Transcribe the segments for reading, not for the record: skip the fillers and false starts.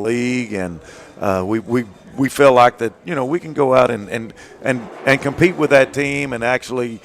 league, and we feel like that, we can go out and compete with that team and actually,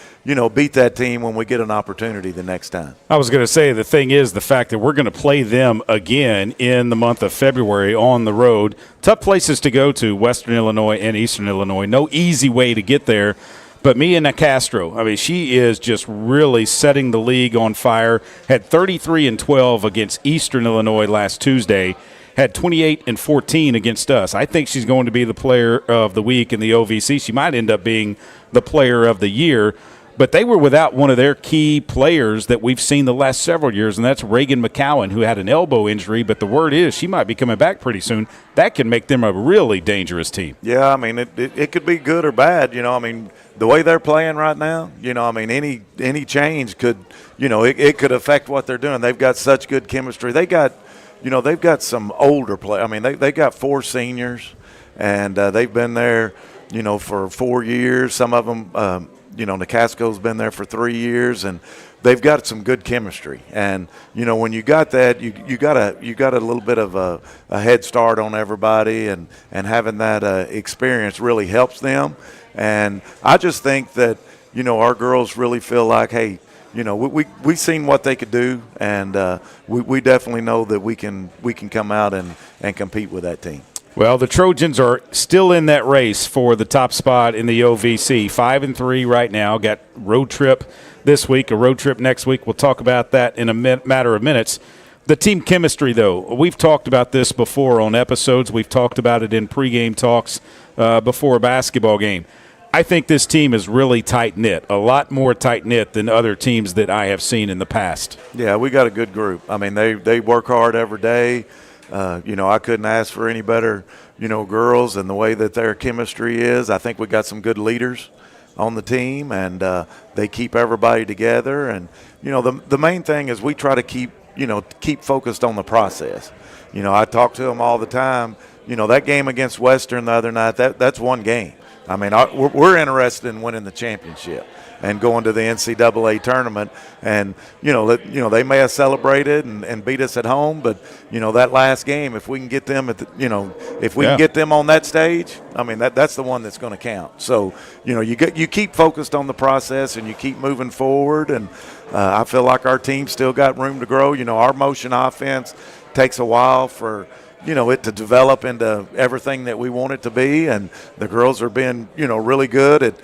beat that team when we get an opportunity the next time. I was going to say, the thing is the fact that we're going to play them again in the month of February on the road. Tough places to go to, Western Illinois and Eastern Illinois. No easy way to get there. But Mia Castro, I mean, she is just really setting the league on fire. Had 33-12 against Eastern Illinois last Tuesday. Had 28-14 against us. I think she's going to be the player of the week in the OVC. She might end up being the player of the year. But they were without one of their key players that we've seen the last several years, and that's Reagan McCowan, who had an elbow injury. But the word is she might be coming back pretty soon. That can make them a really dangerous team. Yeah, I mean, it could be good or bad. I mean, the way they're playing right now, I mean, any change could, it could affect what they're doing. They've got such good chemistry. They've got some older players. I mean, they got 4 seniors, and they've been there, for 4 years. Some of them, Nicasco's been there for 3 years, and they've got some good chemistry. And when you got that, you got a little bit of a head start on everybody, and having that experience really helps them. And I just think that our girls really feel like, hey, we seen what they could do, and we definitely know that we can come out and compete with that team. Well, the Trojans are still in that race for the top spot in the OVC. 5-3 right now. Got road trip this week, a road trip next week. We'll talk about that in a matter of minutes. The team chemistry, though, we've talked about this before on episodes. We've talked about it in pregame talks before a basketball game. I think this team is really tight-knit, a lot more tight-knit than other teams that I have seen in the past. Yeah, we got a good group. I mean, they work hard every day. I couldn't ask for any better, girls, and the way that their chemistry is. I think we got some good leaders on the team, and they keep everybody together. And, the main thing is we try to keep focused on the process. I talk to them all the time. That game against Western the other night, that's one game. I mean, we're interested in winning the championship and going to the NCAA tournament. And, they may have celebrated and beat us at home, but, that last game, if we can get them can get them on that stage, I mean, that's the one that's going to count. So, you keep focused on the process and you keep moving forward. And I feel like our team's still got room to grow. Our motion offense takes a while for – it to develop into everything that we want it to be, and the girls are being, really good at,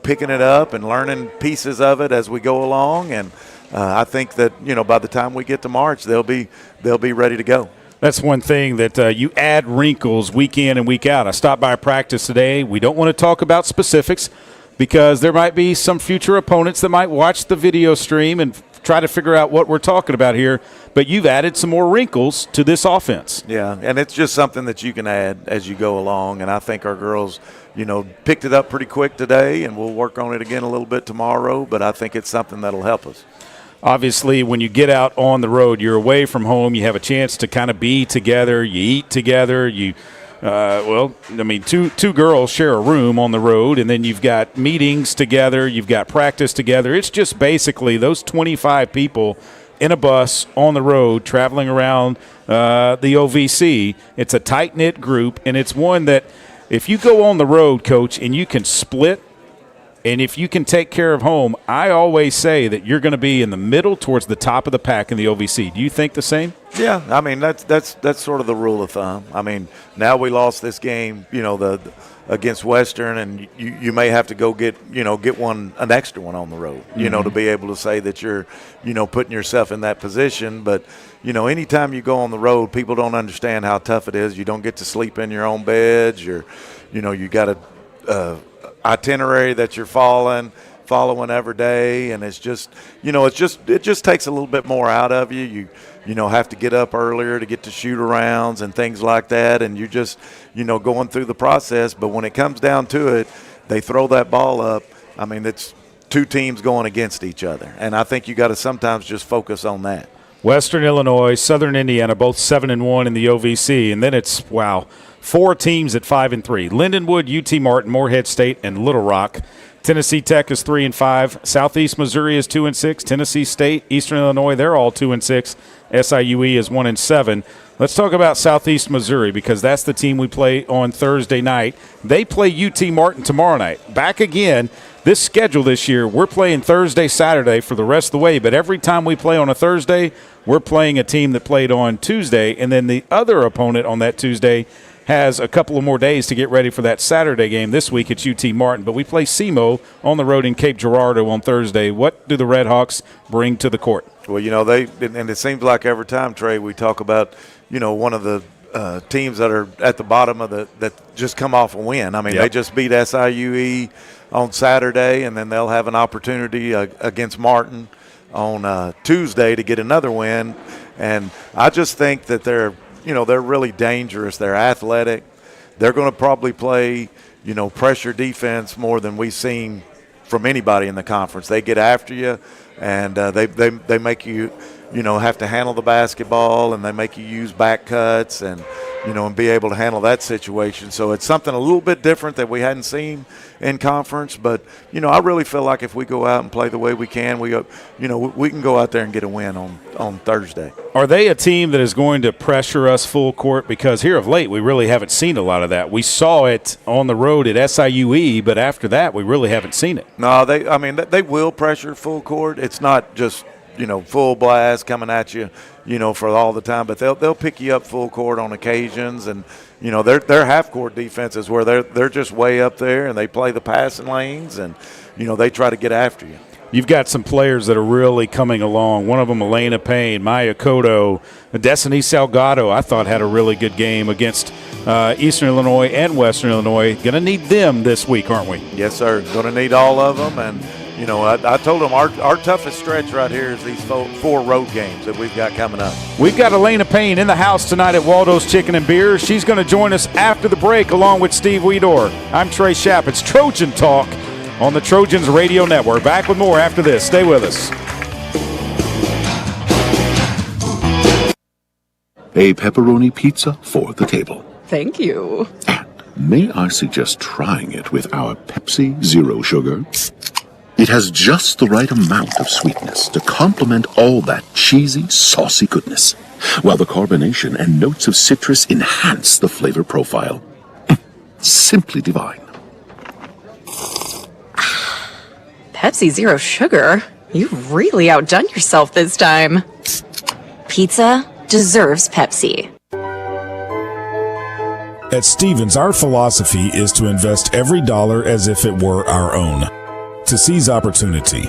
picking it up and learning pieces of it as we go along. And I think that, by the time we get to March, they'll be ready to go. That's one thing that you add wrinkles week in and week out. I stopped by practice today. We don't want to talk about specifics because there might be some future opponents that might watch the video stream and try to figure out what we're talking about here, but you've added some more wrinkles to this offense. Yeah, and it's just something that you can add as you go along, and I think our girls, picked it up pretty quick today, and we'll work on it again a little bit tomorrow, but I think it's something that'll help us. Obviously, when you get out on the road, you're away from home, you have a chance to kind of be together, you eat together, two girls share a room on the road, and then you've got meetings together, you've got practice together. It's just basically those 25 people in a bus on the road traveling around the OVC. It's a tight-knit group, and it's one that if you go on the road, Coach, and you can split, and if you can take care of home, I always say that you're going to be in the middle towards the top of the pack in the OVC. Do you think the same? Yeah, I mean, that's sort of the rule of thumb. I mean, now we lost this game, against Western, and you may have to go get an extra one on the road, to be able to say that you're, putting yourself in that position. But, anytime you go on the road, people don't understand how tough it is. You don't get to sleep in your own beds. You got a itinerary that you're following every day, and it's just it just takes a little bit more out of you. You have to get up earlier to get to shoot arounds and things like that, and you're just going through the process. But when it comes down to it, they throw that ball up. I mean, it's two teams going against each other, and I think you got to sometimes just focus on that. Western Illinois, Southern Indiana, both 7-1 in the OVC, and then it's 4 teams at 5-3. Lindenwood, UT Martin, Morehead State, and Little Rock. Tennessee Tech is 3-5. Southeast Missouri is 2-6. Tennessee State, Eastern Illinois, they're all 2-6. SIUE is 1-7. Let's talk about Southeast Missouri because that's the team we play on Thursday night. They play UT Martin tomorrow night. Back again. This schedule this year, we're playing Thursday, Saturday for the rest of the way, but every time we play on a Thursday, we're playing a team that played on Tuesday, and then the other opponent on that Tuesday has a couple of more days to get ready for that Saturday game. This week it's UT Martin, but we play SEMO on the road in Cape Girardeau on Thursday. What do the Red Hawks bring to the court? Well, and it seems like every time, Trey, we talk about, one of the teams that are at the bottom of that just come off a win. I mean, They just beat SIUE on Saturday, and then they'll have an opportunity against Martin on Tuesday to get another win. And I just think that they're really dangerous. They're athletic. They're going to probably play, pressure defense more than we've seen from anybody in the conference. They get after you, and they make you, have to handle the basketball, and they make you use back cuts and be able to handle that situation. So it's something a little bit different that we hadn't seen in conference. But, I really feel like if we go out and play the way we can, we can go out there and get a win on Thursday. Are they a team that is going to pressure us full court? Because here of late, we really haven't seen a lot of that. We saw it on the road at SIUE, but after that, we really haven't seen it. No, they will pressure full court. It's not just full blast coming at you, for all the time. But they'll pick you up full court on occasions, and their half court defenses where they're just way up there, and they play the passing lanes, and they try to get after you. You've got some players that are really coming along. One of them, Elena Payne, Maya Cotto, Destiny Salgado, I thought had a really good game against Eastern Illinois and Western Illinois. Going to need them this week, aren't we? Yes, sir. Going to need all of them, and I told them our toughest stretch right here is these four road games that we've got coming up. We've got Elena Payne in the house tonight at Waldo's Chicken and Beer. She's going to join us after the break along with Steve Weedor. I'm Trey Schapp. It's Trojan Talk on the Trojans Radio Network. Back with more after this. Stay with us. A pepperoni pizza for the table. Thank you. And may I suggest trying it with our Pepsi Zero Sugar? It has just the right amount of sweetness to complement all that cheesy, saucy goodness, while the carbonation and notes of citrus enhance the flavor profile. Simply divine. Pepsi Zero Sugar? You've really outdone yourself this time. Pizza deserves Pepsi. At Stevens, our philosophy is to invest every dollar as if it were our own. To seize opportunity,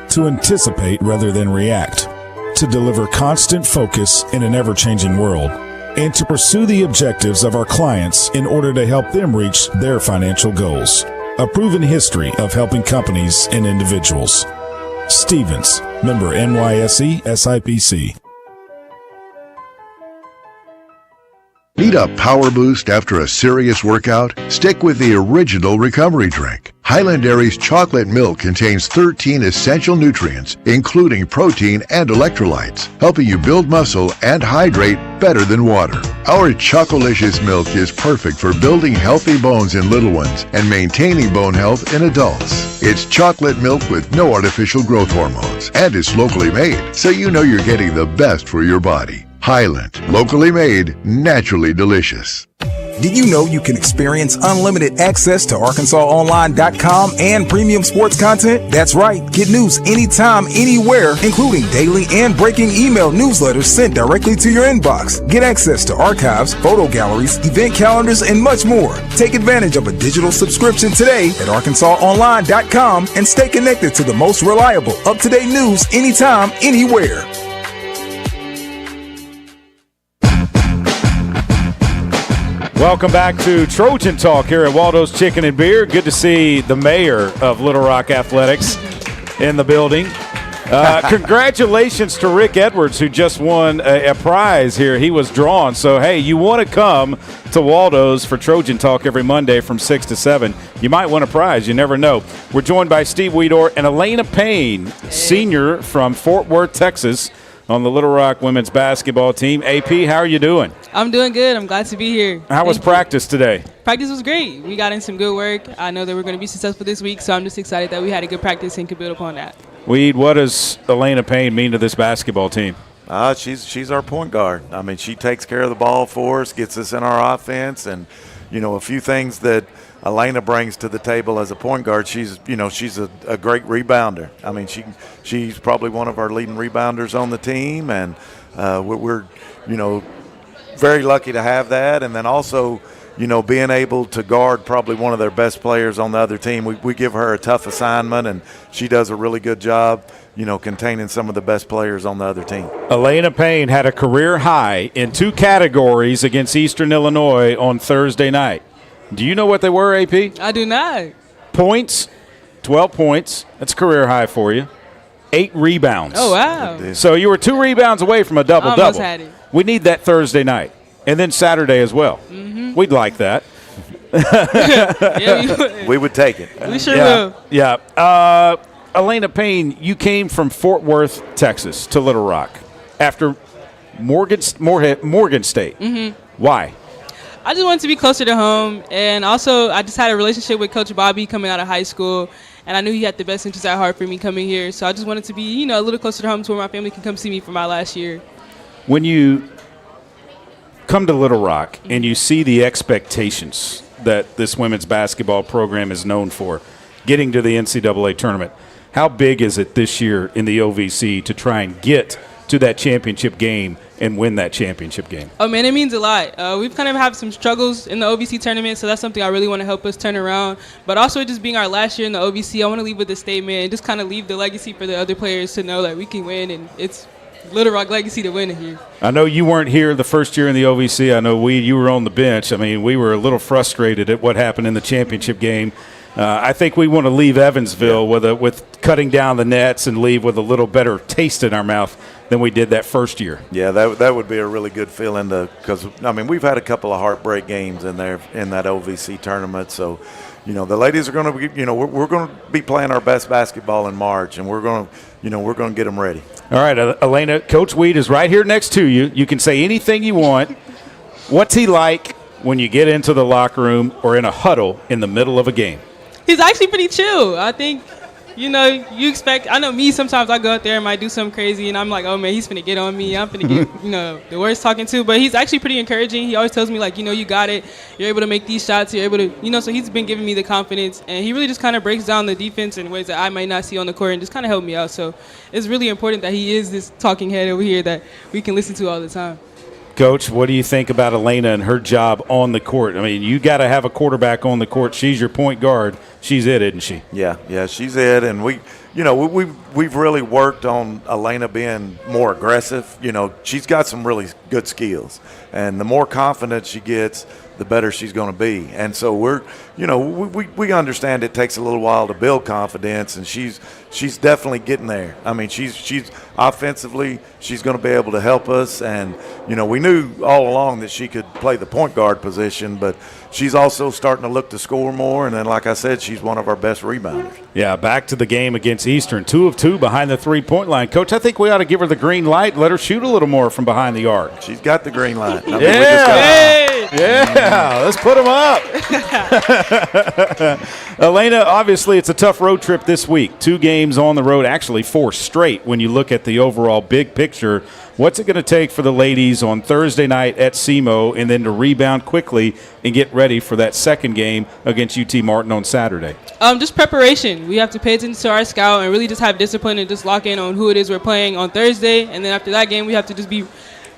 to anticipate rather than react, to deliver constant focus in an ever-changing world, and to pursue the objectives of our clients in order to help them reach their financial goals. A proven history of helping companies and individuals. Stevens, member NYSE SIPC. Need a power boost after a serious workout? Stick with the original recovery drink. Highland Dairy's chocolate milk contains 13 essential nutrients, including protein and electrolytes, helping you build muscle and hydrate better than water. Our Chocolicious milk is perfect for building healthy bones in little ones and maintaining bone health in adults. It's chocolate milk with no artificial growth hormones, and it's locally made, so you know you're getting the best for your body. Highland, locally made, naturally delicious. Did you know you can experience unlimited access to ArkansasOnline.com and premium sports content? That's right. Get news anytime, anywhere, including daily and breaking email newsletters sent directly to your inbox. Get access to archives, photo galleries, event calendars, and much more. Take advantage of a digital subscription today at ArkansasOnline.com and stay connected to the most reliable, up-to-date news anytime, anywhere. Welcome back to Trojan Talk here at Waldo's Chicken and Beer. Good to see the mayor of Little Rock Athletics in the building. Congratulations to Rick Edwards, who just won a prize here. He was drawn. So, hey, you want to come to Waldo's for Trojan Talk every Monday from 6 to 7. You might win a prize. You never know. We're joined by Steve Weedor and Elena Payne, senior from Fort Worth, Texas, on the Little Rock women's basketball team. AP, how are you doing? I'm doing good. I'm glad to be here. How was practice today? Practice was great. We got in some good work. I know that we're going to be successful this week, so I'm just excited that we had a good practice and could build upon that. Weed, what does Elena Payne mean to this basketball team? She's our point guard. I mean, she takes care of the ball for us, gets us in our offense, and a few things that Elena brings to the table as a point guard. She's a great rebounder. I mean, she's probably one of our leading rebounders on the team, and we're very lucky to have that. And then also, being able to guard probably one of their best players on the other team. We give her a tough assignment, and she does a really good job, containing some of the best players on the other team. Elena Payne had a career high in 2 categories against Eastern Illinois on Thursday night. Do you know what they were, AP? I do not. Points, 12 points. That's a career high for you. 8 rebounds. Oh, wow. So you were 2 rebounds away from a double-double. Almost had it. We need that Thursday night. And then Saturday as well. Mm-hmm. We'd like that. Yeah, we would take it. We sure will. Yeah. Elena Payne, you came from Fort Worth, Texas to Little Rock after Morgan State. Mm-hmm. Why? I just wanted to be closer to home, and also I just had a relationship with Coach Bobby coming out of high school, and I knew he had the best interest at heart for me coming here. So I just wanted to be, a little closer to home to where my family can come see me for my last year. When you come to Little Rock and you see the expectations that this women's basketball program is known for, getting to the NCAA tournament, how big is it this year in the OVC to try and get to that championship game and win that championship game? Oh, man, it means a lot. We've kind of had some struggles in the OVC tournament, so that's something I really want to help us turn around. But also just being our last year in the OVC, I want to leave with a statement and just kind of leave the legacy for the other players to know that we can win, and it's Little Rock legacy to win it here. I know you weren't here the first year in the OVC. I know you were on the bench. I mean, we were a little frustrated at what happened in the championship game. I think we want to leave Evansville with cutting down the nets and leave with a little better taste in our mouth than we did that first year. Yeah, that would be a really good feeling because we've had a couple of heartbreak games in there in that OVC tournament. So, the ladies are going to be, we're going to be playing our best basketball in March, and we're going to get them ready. All right, Elena, Coach Weed is right here next to you. You can say anything you want. What's he like when you get into the locker room or in a huddle in the middle of a game? He's actually pretty chill. I think, you expect – I know me, sometimes I go out there and might do something crazy, and I'm like, oh, man, he's finna get on me. I'm finna get, the worst talking to. But he's actually pretty encouraging. He always tells me, like, you got it. You're able to make these shots. You're able to – so he's been giving me the confidence. And he really just kind of breaks down the defense in ways that I might not see on the court and just kind of help me out. So it's really important that he is this talking head over here that we can listen to all the time. Coach, what do you think about Elena and her job on the court? I mean, you got to have a quarterback on the court. She's your point guard. She's it, isn't she? Yeah, she's it. And we've really worked on Elena being more aggressive. She's got some really good skills, and the more confident she gets, the better she's going to be. And so we understand it takes a little while to build confidence, and she's definitely getting there. I mean, she's offensively, she's going to be able to help us. And we knew all along that she could play the point guard position, but she's also starting to look to score more. And then, like I said, she's one of our best rebounders. Yeah, back to the game against Eastern, 2 of 2 behind the 3-point line. Coach, I think we ought to give her the green light, let her shoot a little more from behind the arc. She's got the green light. Yeah, let's put them up. Elena, obviously it's a tough road trip this week. 2 games on the road, actually 4 straight when you look at the overall big picture. What's it going to take for the ladies on Thursday night at SEMO and then to rebound quickly and get ready for that second game against UT Martin on Saturday? Just preparation. We have to pay attention to our scout and really just have discipline and just lock in on who it is we're playing on Thursday. And then after that game, we have to just be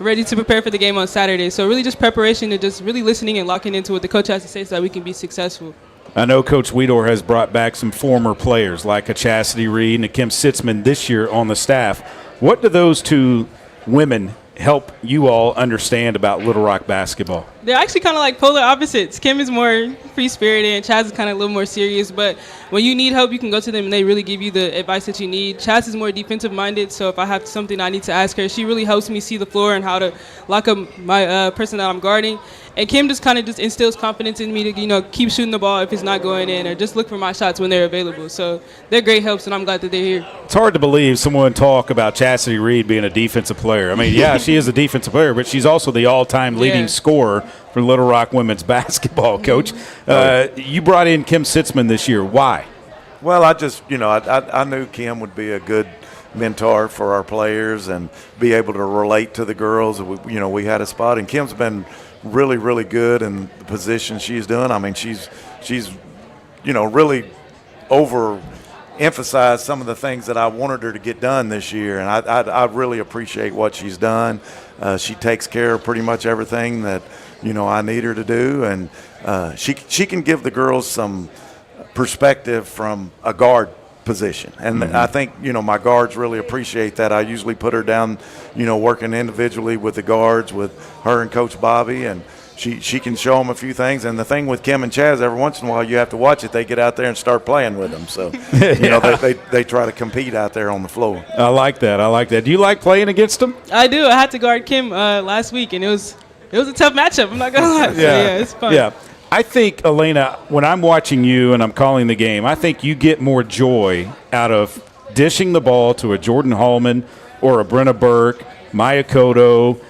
ready to prepare for the game on Saturday. So really just preparation and just really listening and locking into what the coach has to say so that we can be successful. I know Coach Weedor has brought back some former players like a Chastity Reed and a Kim Sitzman this year on the staff. What do those 2 women help you all understand about Little Rock basketball? They're actually kind of like polar opposites. Kim is more free-spirited and Chaz is kind of a little more serious. But when you need help, you can go to them and they really give you the advice that you need. Chaz is more defensive-minded, so if I have something I need to ask her, she really helps me see the floor and how to lock up my person that I'm guarding. And Kim just kind of just instills confidence in me to, keep shooting the ball if it's not going in or just look for my shots when they're available. So they're great helps, and I'm glad that they're here. It's hard to believe someone talk about Chastity Reed being a defensive player. I mean, yeah, she is a defensive player, but she's also the all-time leading scorer for Little Rock women's basketball, Coach. You brought in Kim Sitzman this year. Why? Well, I just, I knew Kim would be a good mentor for our players and be able to relate to the girls. We had a spot, and Kim's been really, really good in the position she's doing. I mean, she's really overemphasized some of the things that I wanted her to get done this year, and I really appreciate what she's done. She takes care of pretty much everything that I need her to do, and she can give the girls some perspective from a guard position, and I think my guards really appreciate that. I usually put her down working individually with the guards, with her and Coach Bobby, and she can show them a few things. And the thing with Kim and Chaz, every once in a while you have to watch it. They get out there and start playing with them, so they try to compete out there on the floor. I like that. Do you like playing against them? I do. I had to guard Kim last week, and it was a tough matchup. I'm not gonna lie. So, yeah, it's fun. Yeah. I think, Elena, when I'm watching you and I'm calling the game, I think you get more joy out of dishing the ball to a Jordan Hallman or a Brenna Burke, Maya Cotto.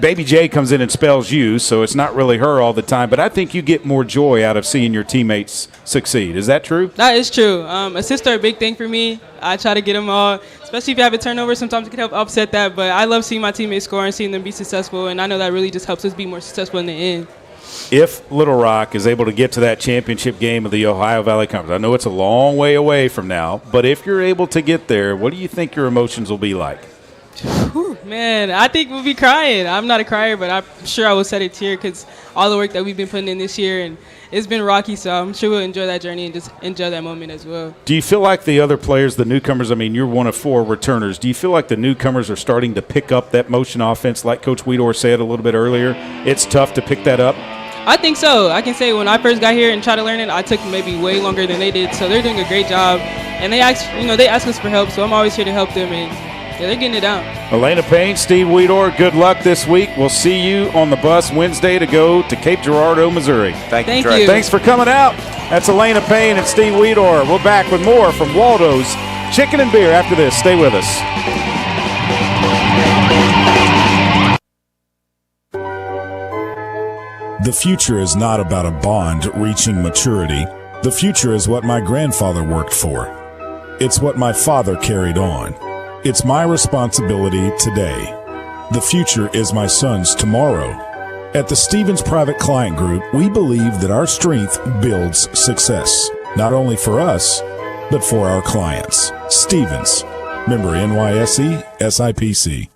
Baby J comes in and spells you, so it's not really her all the time. But I think you get more joy out of seeing your teammates succeed. Is that true? That is true. Assists are a big thing for me. I try to get them all, especially if you have a turnover. Sometimes it can help upset that. But I love seeing my teammates score and seeing them be successful, and I know that really just helps us be more successful in the end. If Little Rock is able to get to that championship game of the Ohio Valley Conference, I know it's a long way away from now, but if you're able to get there, what do you think your emotions will be like? Whew, man, I think we'll be crying. I'm not a crier, but I'm sure I will shed a tear because all the work that we've been putting in this year, and it's been rocky, so I'm sure we'll enjoy that journey and just enjoy that moment as well. Do you feel like the other players, the newcomers, I mean, you're one of 4 returners, do you feel like the newcomers are starting to pick up that motion offense like Coach Weedor said a little bit earlier? It's tough to pick that up? I think so. I can say when I first got here and tried to learn it, I took maybe way longer than they did. So they're doing a great job, and they ask us for help. So I'm always here to help them, and they're getting it down. Elena Payne, Steve Weedor, good luck this week. We'll see you on the bus Wednesday to go to Cape Girardeau, Missouri. Thank you. Thanks for coming out. That's Elena Payne and Steve Weedor. We're back with more from Waldo's Chicken and Beer after this. Stay with us. The future is not about a bond reaching maturity. The future is what my grandfather worked for. It's what my father carried on. It's my responsibility today. The future is my son's tomorrow. At the Stevens Private Client Group, we believe that our strength builds success, not only for us, but for our clients. Stevens, member NYSE, SIPC.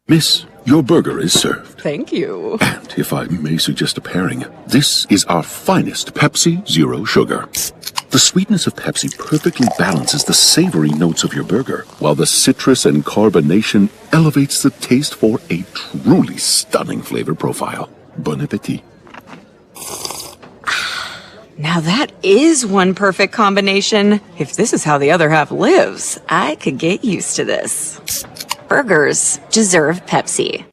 Miss, your burger is served. Thank you. And if I may suggest a pairing, this is our finest Pepsi Zero Sugar. The sweetness of Pepsi perfectly balances the savory notes of your burger, while the citrus and carbonation elevates the taste for a truly stunning flavor profile. Bon appetit. Now that is one perfect combination. If this is how the other half lives, I could get used to this. Burgers deserve Pepsi.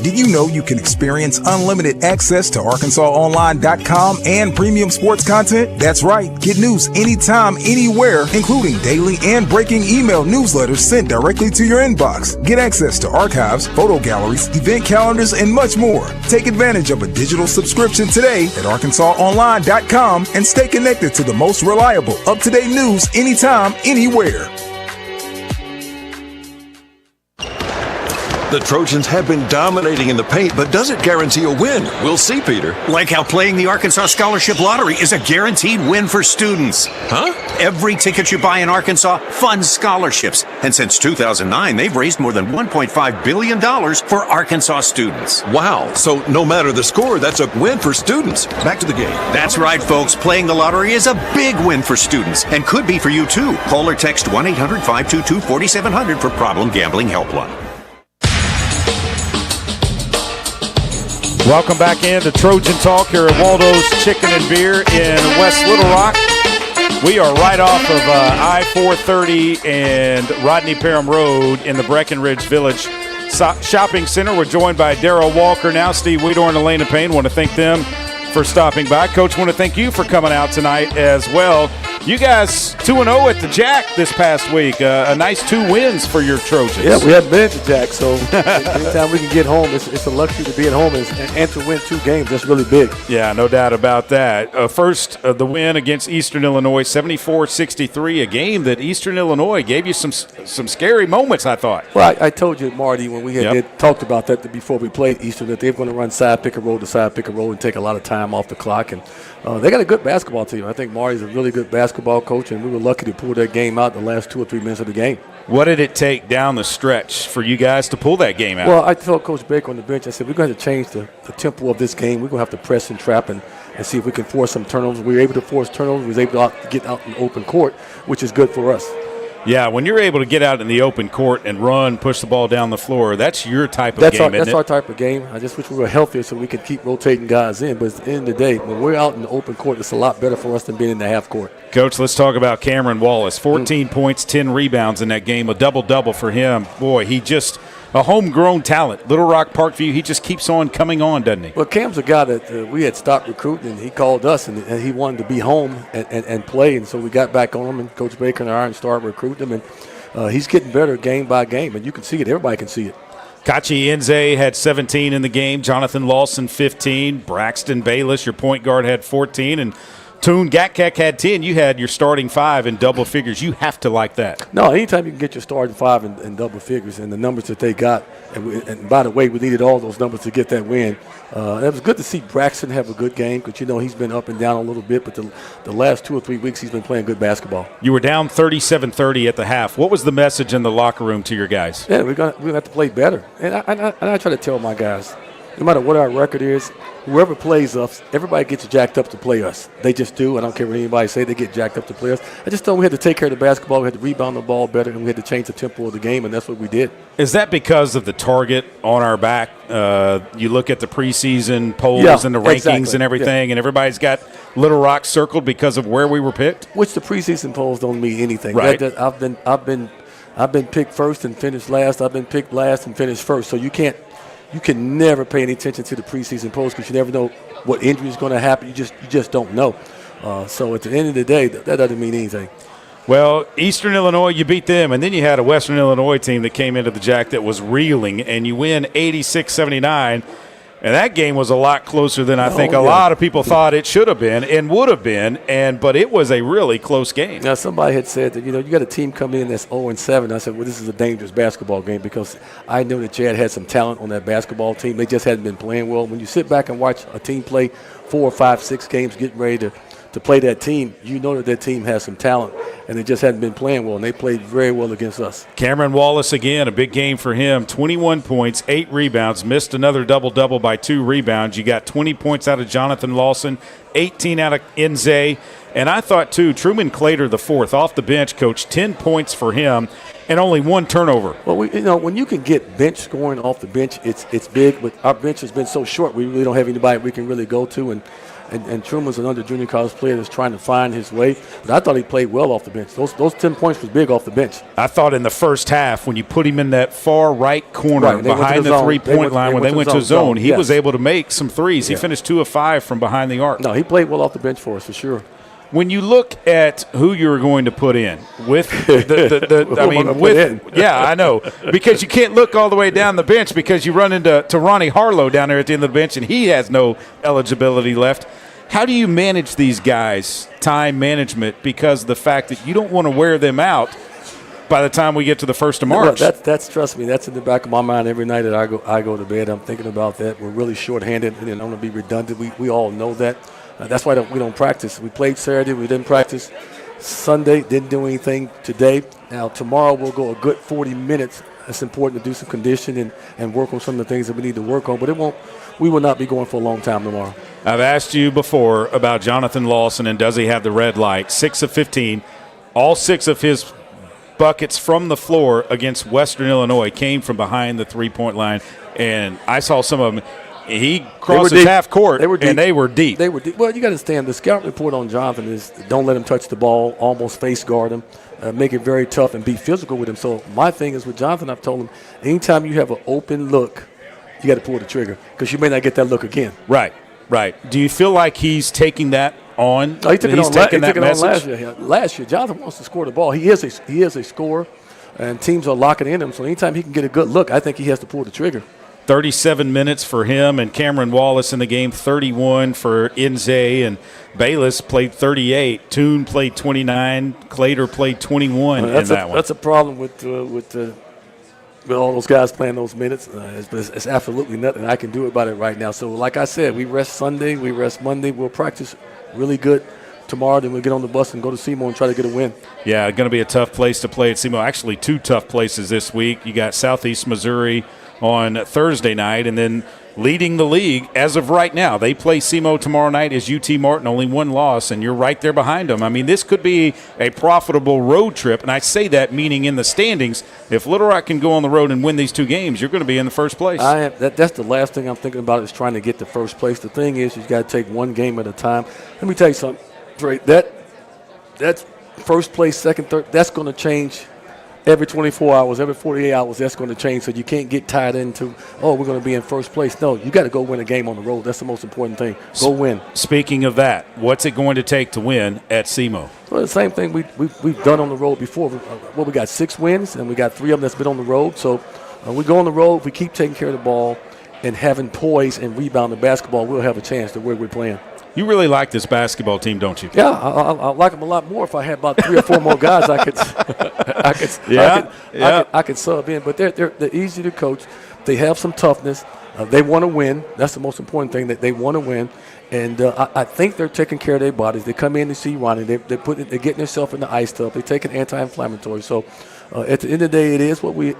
Did you know you can experience unlimited access to ArkansasOnline.com and premium sports content? That's right. Get news anytime, anywhere, including daily and breaking email newsletters sent directly to your inbox. Get access to archives, photo galleries, event calendars, and much more. Take advantage of a digital subscription today at ArkansasOnline.com and stay connected to the most reliable, up-to-date news anytime, anywhere. The Trojans have been dominating in the paint, but does it guarantee a win? We'll see, Peter. Like how playing the Arkansas Scholarship Lottery is a guaranteed win for students. Huh? Every ticket you buy in Arkansas funds scholarships. And since 2009, they've raised more than $1.5 billion for Arkansas students. Wow. So no matter the score, that's a win for students. Back to the game. That's right, folks. Playing the lottery is a big win for students and could be for you, too. Call or text 1-800-522-4700 for Problem Gambling Helpline. Welcome back into Trojan Talk here at Waldo's Chicken and Beer in West Little Rock. We are right off of I-430 and Rodney Parham Road in the Breckenridge Village Shopping Center. We're joined by Darryl Walker now, Steve Weedor and Elena Payne. Want to thank them for stopping by. Coach, want to thank you for coming out tonight as well. You guys 2-0 at the Jack this past week. A nice 2 wins for your Trojans. Yeah, we haven't been at the Jack, so anytime we can get home, it's a luxury to be at home and to win 2 games. That's really big. Yeah, no doubt about that. First, the win against Eastern Illinois, 74-63, a game that Eastern Illinois gave you some scary moments, I thought. Well, I told you, Marty, when we had talked about that before we played Eastern, that they were going to run side pick and roll to side pick and roll and take a lot of time off the clock. And they got a good basketball team. I think Marty's a really good basketball coach, and we were lucky to pull that game out in the last 2 or 3 minutes of the game. What did it take down the stretch for you guys to pull that game out? Well, I told Coach Baker on the bench, I said, we're going to change the tempo of this game. We're going to have to press and trap and see if we can force some turnovers. We were able to force turnovers. We were able to get out in the open court, which is good for us. Yeah, when you're able to get out in the open court and run, push the ball down the floor, that's your type of game, isn't it? That's our type of game. I just wish we were healthier so we could keep rotating guys in. But at the end of the day, when we're out in the open court, it's a lot better for us than being in the half court. Coach, let's talk about Cameron Wallace. 14 points, 10 rebounds in that game, a double-double for him. Boy, he just a homegrown talent. Little Rock Parkview, he just keeps on coming on, doesn't he? Well, Cam's a guy that we had stopped recruiting, and he called us, and he wanted to be home and play. And so we got back on him, and Coach Baker and I started recruiting him. And he's getting better game by game, and you can see it. Everybody can see it. Kachi Enze had 17 in the game. Jonathan Lawson, 15. Braxton Bayless, your point guard, had 14. And Toon Gatkek had 10. You had your starting 5 in double figures. You have to like that. No, anytime you can get your starting 5 in double figures and the numbers that they got, and by the way, we needed all those numbers to get that win. It was good to see Braxton have a good game because, he's been up and down a little bit, but the last 2 or 3 weeks he's been playing good basketball. You were down 37-30 at the half. What was the message in the locker room to your guys? Yeah, we're gonna have to play better. And I try to tell my guys, no matter what our record is, whoever plays us, everybody gets jacked up to play us. They just do. I don't care what anybody say. They get jacked up to play us. I just thought we had to take care of the basketball. We had to rebound the ball better, and we had to change the tempo of the game, and that's what we did. Is that because of the target on our back? You look at the preseason polls and the rankings and everything, and everybody's got Little Rock circled because of where we were picked? Which the preseason polls don't mean anything. Right. I've been picked first and finished last. I've been picked last and finished first. So you can never pay any attention to the preseason polls because you never know what injury is going to happen. You just don't know. So at the end of the day, that doesn't mean anything. Well, Eastern Illinois, you beat them, and then you had a Western Illinois team that came into the Jack that was reeling, and you win 86-79. And that game was a lot closer than I think a lot of people thought it should have been and would have been, but it was a really close game. Now, somebody had said that, you got a team coming in that's 0-7. I said, well, this is a dangerous basketball game because I know that Chad had some talent on that basketball team. They just hadn't been playing well. When you sit back and watch a team play 4, 5, 6 games getting ready to play that team, you know that team has some talent, and they just hadn't been playing well, and they played very well against us. Cameron Wallace, again, a big game for him, 21 points, 8 rebounds, missed another double-double by 2 rebounds. You got 20 points out of Jonathan Lawson, 18 out of Enze, and I thought, too, Truman Clater, the fourth, off the bench, coach, 10 points for him, and only 1 turnover. Well, when you can get bench scoring off the bench, it's big, but our bench has been so short, we really don't have anybody we can really go to, and Truman's another junior college player that's trying to find his way. But I thought he played well off the bench. Those 10 points was big off the bench. I thought in the first half when you put him in that far right corner behind the three-point line when they went to zone, he was able to make some threes. He finished 2 of 5 from behind the arc. No, he played well off the bench for us for sure. When you look at who you're going to put in with I know, because you can't look all the way down the bench because you run into Ronnie Harlow down there at the end of the bench and he has no eligibility left. How do you manage these guys, time management, because of the fact that you don't want to wear them out by the time we get to the 1st of March? Well, that's trust me, that's in the back of my mind every night that I go to bed. I'm thinking about that. We're really short-handed, and I don't want to be redundant. We all know that. That's why we don't practice. We played Saturday. We didn't practice Sunday. Didn't do anything today. Now, tomorrow we'll go a good 40 minutes. It's important to do some conditioning and work on some of the things that we need to work on. But we will not be going for a long time tomorrow. I've asked you before about Jonathan Lawson and does he have the red light. 6 of 15. All 6 of his buckets from the floor against Western Illinois came from behind the three-point line. And I saw some of them. He crosses half court, and they were deep. They were deep. Well, you got to understand, the scout report on Jonathan is don't let him touch the ball, almost face guard him, make it very tough, and be physical with him. So my thing is with Jonathan, I've told him, anytime you have an open look, you got to pull the trigger because you may not get that look again. Right. Do you feel like he's taking that on. No, he took it He's on, taking he that took it on message. last year. Last year, Jonathan wants to score the ball. He is a scorer, and teams are locking in him. So anytime he can get a good look, I think he has to pull the trigger. 37 minutes for him and Cameron Wallace in the game, 31 for Nze, and Bayless played 38. Toon played 29. Clater played 21 in that one. That's a problem with all those guys playing those minutes. It's absolutely nothing I can do about it right now. So like I said, we rest Sunday, we rest Monday. We'll practice really good tomorrow, then we'll get on the bus and go to SEMO and try to get a win. Yeah, going to be a tough place to play at SEMO. Actually, two tough places this week. You got Southeast Missouri on Thursday night, and then leading the league as of right now, they play SEMO tomorrow night is UT Martin, only one loss, and you're right there behind them. I mean, this could be a profitable road trip, and I say that meaning in the standings. If Little Rock can go on the road and win these two games, you're going to be in the first place. That's the last thing I'm thinking about is trying to get to first place. The thing is, you've got to take one game at a time. Let me tell you something, Dre, that's first place, second, third, that's going to change every 24 hours, every 48 hours, that's going to change. So you can't get tied into, we're going to be in first place. No, you got to go win a game on the road. That's the most important thing. Go win. Speaking of that, what's it going to take to win at SEMO? Well, the same thing we've done on the road before. We got 6 wins, and we got 3 of them that's been on the road. So we go on the road, we keep taking care of the ball and having poise and rebound the basketball, we'll have a chance to where we're playing. You really like this basketball team, don't you? Yeah, I like them a lot more. If I had about 3 or 4 more guys, I could sub in. But they're easy to coach. They have some toughness. They want to win. That's the most important thing, that they want to win. And I think they're taking care of their bodies. They come in to see Ronnie. They're getting themselves in the ice tub. They take an anti-inflammatory. So at the end of the day, it is what we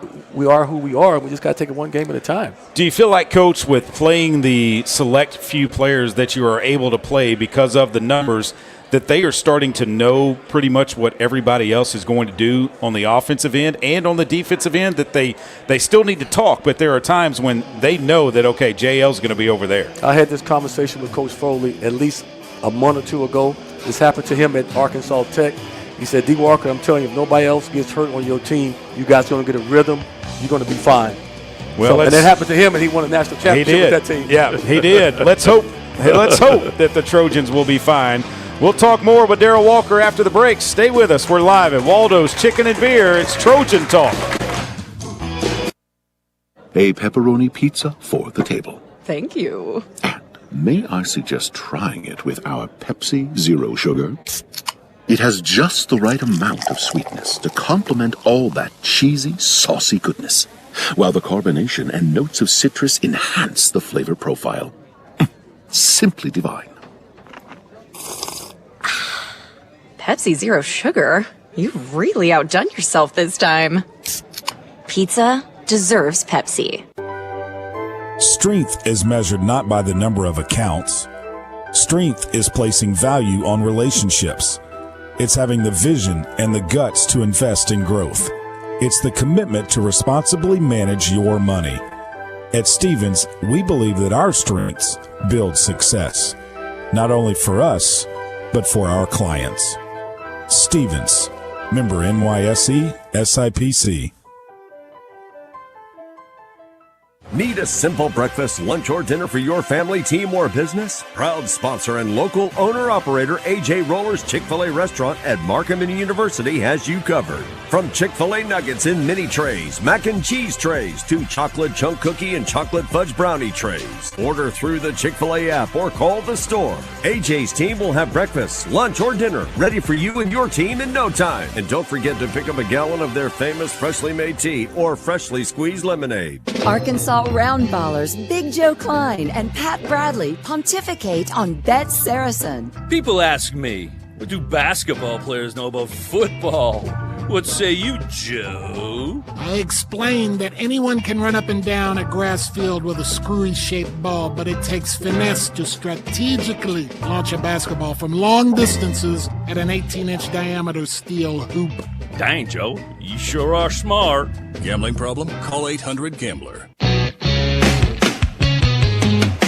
are who we are. We just got to take it one game at a time. Do you feel like, Coach, with playing the select few players that you are able to play because of the numbers, that they are starting to know pretty much what everybody else is going to do on the offensive end and on the defensive end, that they still need to talk, but there are times when they know that, okay, JL's going to be over there? I had this conversation with Coach Foley at least a month or 2 ago. This happened to him at Arkansas Tech. He said, D. Walker, I'm telling you, if nobody else gets hurt on your team, you guys are going to get a rhythm. You're going to be fine. Well, and that happened to him, and he won a national championship with that team. Yeah, he did. Let's hope that the Trojans will be fine. We'll talk more with Darrell Walker after the break. Stay with us. We're live at Waldo's Chicken and Beer. It's Trojan Talk. A pepperoni pizza for the table. Thank you. And may I suggest trying it with our Pepsi Zero Sugar? It has just the right amount of sweetness to complement all that cheesy, saucy goodness, while the carbonation and notes of citrus enhance the flavor profile. Simply divine. Pepsi Zero Sugar? You've really outdone yourself this time. Pizza deserves Pepsi. Strength is measured not by the number of accounts. Strength is placing value on relationships. It's having the vision and the guts to invest in growth. It's the commitment to responsibly manage your money. At Stevens, we believe that our strengths build success, not only for us, but for our clients. Stevens, member NYSE, SIPC. Need a simple breakfast, lunch, or dinner for your family, team, or business? Proud sponsor and local owner-operator AJ Roller's Chick-fil-A restaurant at Markham University has you covered. From Chick-fil-A nuggets in mini trays, mac and cheese trays, to chocolate chunk cookie and chocolate fudge brownie trays. Order through the Chick-fil-A app or call the store. AJ's team will have breakfast, lunch, or dinner ready for you and your team in no time. And don't forget to pick up a gallon of their famous freshly made tea or freshly squeezed lemonade. Arkansas round ballers Big Joe Klein and Pat Bradley pontificate on Bet Saracen. People ask me, what do basketball players know about football? What say you, Joe? I explained that anyone can run up and down a grass field with a screwy-shaped ball, but it takes finesse to strategically launch a basketball from long distances at an 18-inch diameter steel hoop. Dang, Joe, you sure are smart. Gambling problem? Call 800-GAMBLER.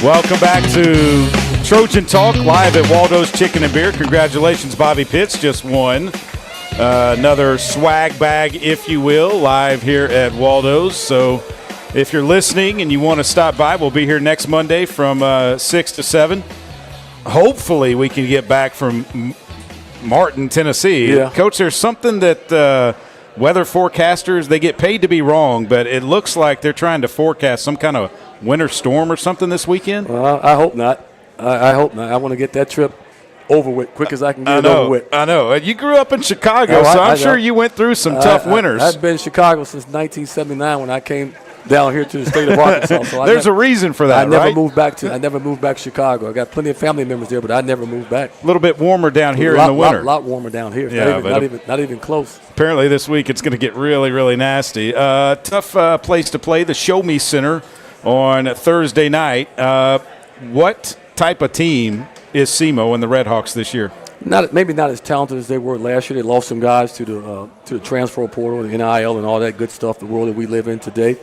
Welcome back to Trojan Talk, live at Waldo's Chicken and Beer. Congratulations, Bobby Pitts just won another swag bag, if you will, live here at Waldo's. So if you're listening and you want to stop by, we'll be here next Monday from 6 to 7 hopefully we can get back from Martin, Tennessee. Yeah. Coach, there's something that weather forecasters, they get paid to be wrong, but it looks like they're trying to forecast some kind of winter storm or something this weekend. I hope not. I hope not. I want to get that trip over with quick as I can get it over with. I know. You grew up in Chicago, so I'm sure you went through some tough winters. I've been in Chicago since 1979 when I came down here to the state of Arkansas. So There's a reason for that, I never right? moved back to Chicago. I got plenty of family members there, but I never moved back. A little bit warmer down here in the winter. A lot warmer down here. Yeah, not even close. Apparently this week it's going to get really, really nasty. Tough place to play, the Show Me Center on Thursday night. What type of team is SEMO and the Redhawks this year? Maybe not as talented as they were last year. They lost some guys to the transfer portal, the NIL, and all that good stuff. The world that we live in today.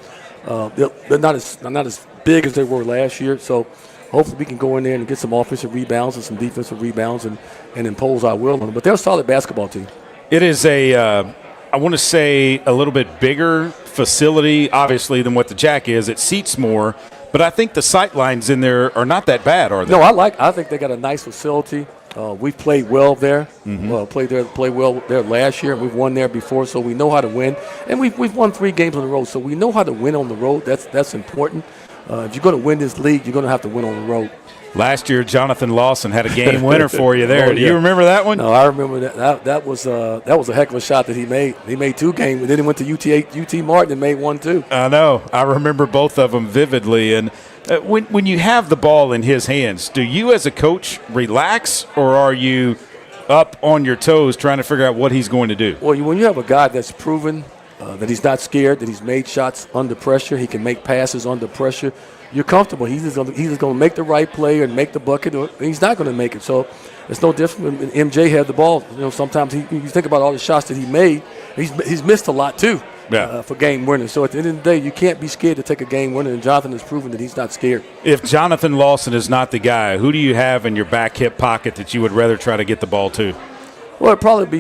They're not as big as they were last year. So hopefully we can go in there and get some offensive rebounds and some defensive rebounds and impose our will on them. But they're a solid basketball team. It is I want to say, a little bit bigger facility, obviously, than what the Jack is. It seats more, but I think the sight lines in there are not that bad, are they? No, I think they got a nice facility. We've played well there. Played well there last year. We've won there before, so we know how to win. And we've won 3 games on the road, so we know how to win on the road. That's important. If you're going to win this league, you're going to have to win on the road. Last year, Jonathan Lawson had a game winner for you there. Do you remember that one? No, I remember that. That was a heck of a shot that he made. He made 2 games, and then he went to UT Martin and made 1 too. I know. I remember both of them vividly. And when you have the ball in his hands, do you as a coach relax, or are you up on your toes trying to figure out what he's going to do? Well, when you have a guy that's proven that he's not scared, that he's made shots under pressure, he can make passes under pressure, you're comfortable. He's just going to make the right play and make the bucket, or he's not going to make it. So it's no different when MJ had the ball. Sometimes you think about all the shots that he made, he's missed a lot too. For game winners. So at the end of the day, you can't be scared to take a game winner, and Jonathan has proven that he's not scared. If Jonathan Lawson is not the guy, who do you have in your back hip pocket that you would rather try to get the ball to? Well, it'd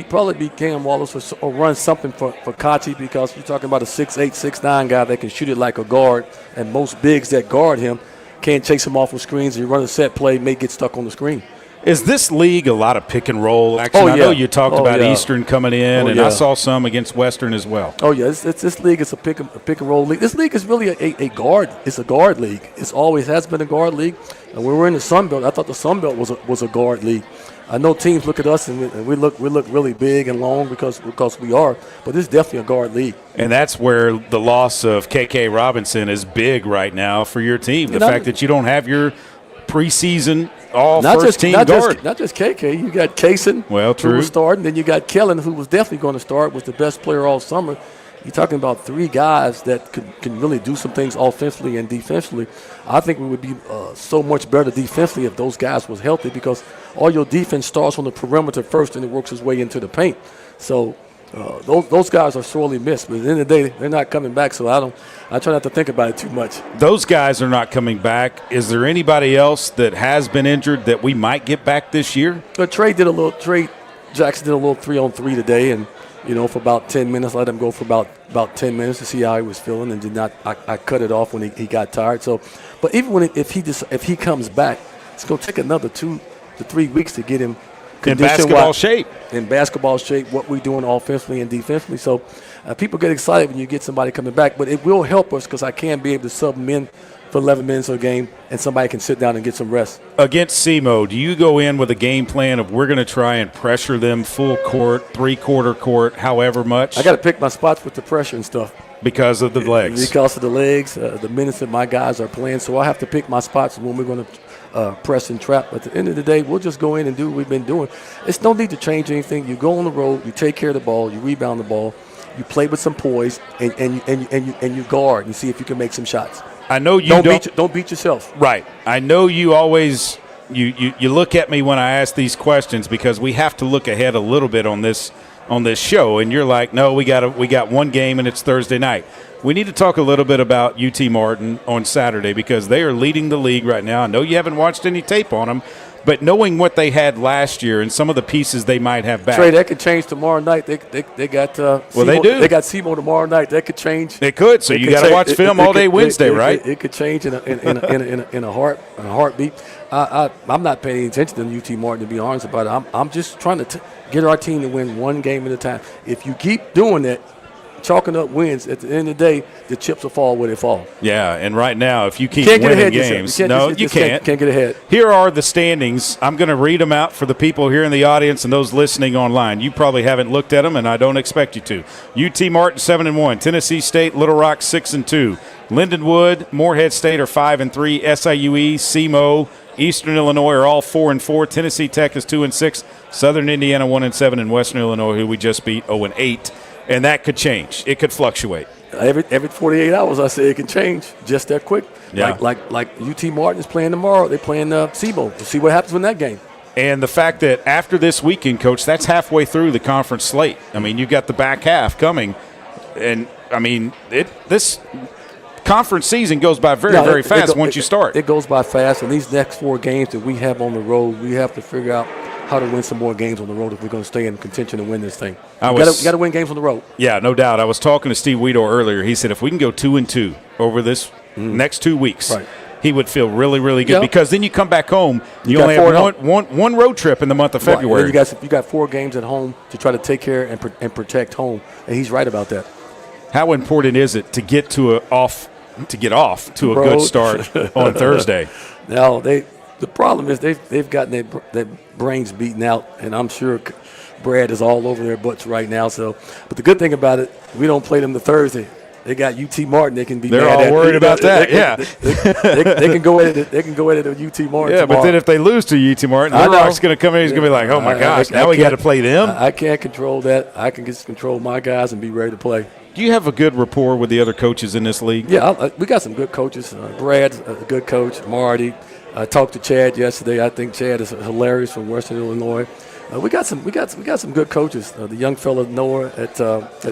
probably be Cam Wallace or run something for Kachi, because you're talking about a 6'8", 6'9" guy that can shoot it like a guard, and most bigs that guard him can't chase him off with screens. And you run a set play, may get stuck on the screen. Is this league a lot of pick and roll action? I know you talked about Eastern coming in, and I saw some against Western as well. Oh, yeah. This league is a pick and roll league. This league is really a guard. It's a guard league. It's always has been a guard league. And when we were in the Sun Belt, I thought the Sun Belt was a guard league. I know teams look at us and we look really big and long because we are, but this is definitely a guard league. And that's where the loss of KK Robinson is big right now for your team. The fact that you don't have your preseason first-team guard. Not just KK. You got Kaysen, who was starting. Then you got Kellen, who was definitely going to start, was the best player all summer. You're talking about 3 guys that can really do some things offensively and defensively. I think we would be so much better defensively if those guys was healthy, because all your defense starts on the perimeter first and it works its way into the paint. So those guys are sorely missed. But at the end of the day, they're not coming back, so I try not to think about it too much. Those guys are not coming back. Is there anybody else that has been injured that we might get back this year? But Trey Jackson did a little 3-on-3 today, and for about 10 minutes, let him go for about 10 minutes to see how he was feeling, and did not. I cut it off when he got tired. So, but even if he comes back, it's going to take another 2 to 3 weeks to get him in basketball shape. In basketball shape, what we're doing offensively and defensively. So, people get excited when you get somebody coming back, but it will help us because I can be able to sub them in for 11 minutes of a game, and somebody can sit down and get some rest. Against SEMO, do you go in with a game plan of we're going to try and pressure them full court, 3/4 court, however much? I got to pick my spots with the pressure and stuff. Because of the legs? Because of the legs, the minutes that my guys are playing. So I have to pick my spots when we're going to press and trap. But at the end of the day, we'll just go in and do what we've been doing. It's no need to change anything. You go on the road, you take care of the ball, you rebound the ball, you play with some poise, and you guard and see if you can make some shots. I know you don't beat yourself. Right. I know you always you look at me when I ask these questions because we have to look ahead a little bit on this show, and you're like, no, we got one game and it's Thursday night. We need to talk a little bit about UT Martin on Saturday because they are leading the league right now. I know you haven't watched any tape on them, But knowing what they had last year and some of the pieces they might have back. Trey, that could change tomorrow night. They got they do. They got SEMO tomorrow night. That could change. It could. So you got to watch film all day Wednesday, right? It could change in a heartbeat. I'm not paying any attention to UT Martin, to be honest about it. I'm just trying to get our team to win one game at a time. If you keep doing that, chalking up wins, at the end of the day, the chips will fall where they fall. Yeah, and right now, if you keep winning games, you can't. Can't get ahead. Here are the standings. I'm going to read them out for the people here in the audience and those listening online. You probably haven't looked at them, and I don't expect you to. UT Martin 7-1, Tennessee State, Little Rock 6-2, Lindenwood, Morehead State are 5-3, SIUE, SEMO, Eastern Illinois are all 4-4. Tennessee Tech is 2-6, Southern Indiana 1-7, and Western Illinois, who we just beat, 0-8. And that could change. It could fluctuate. Every 48 hours, I say it can change just that quick. Yeah. Like UT Martin is playing tomorrow. They're playing SEMO. We'll see what happens in that game. And the fact that after this weekend, Coach, that's halfway through the conference slate. I mean, you've got the back half coming. And, I mean, this conference season goes by very fast once you start. It goes by fast. And these next 4 games that we have on the road, we have to figure out how to win some more games on the road if we're going to stay in contention and win this thing. You got to win games on the road. Yeah, no doubt. I was talking to Steve Weedor earlier. He said if we can go 2-2 over this next 2 weeks, right, he would feel really, really good because then you come back home. You only have one road trip in the month of February. Right. You got 4 games at home to try to take care and protect home, and he's right about that. How important is it to get off to a good start on Thursday? Now the problem is they've gotten their brains beaten out, and I'm sure Brad is all over their butts right now. So, but the good thing about it, we don't play them the Thursday. They got UT Martin. They can be. They're all worried about that. They can go at it. They can go at it at UT Martin. Yeah, tomorrow. but then if they lose to UT Martin, Little Rock's going to come in. He's going to be like, "Oh my gosh, now we got to play them." I can't control that. I can just control my guys and be ready to play. Do you have a good rapport with the other coaches in this league? Yeah, we got some good coaches. Brad's a good coach. Marty. I talked to Chad yesterday. I think Chad is hilarious from Western Illinois. We got some good coaches. The young fella Noah at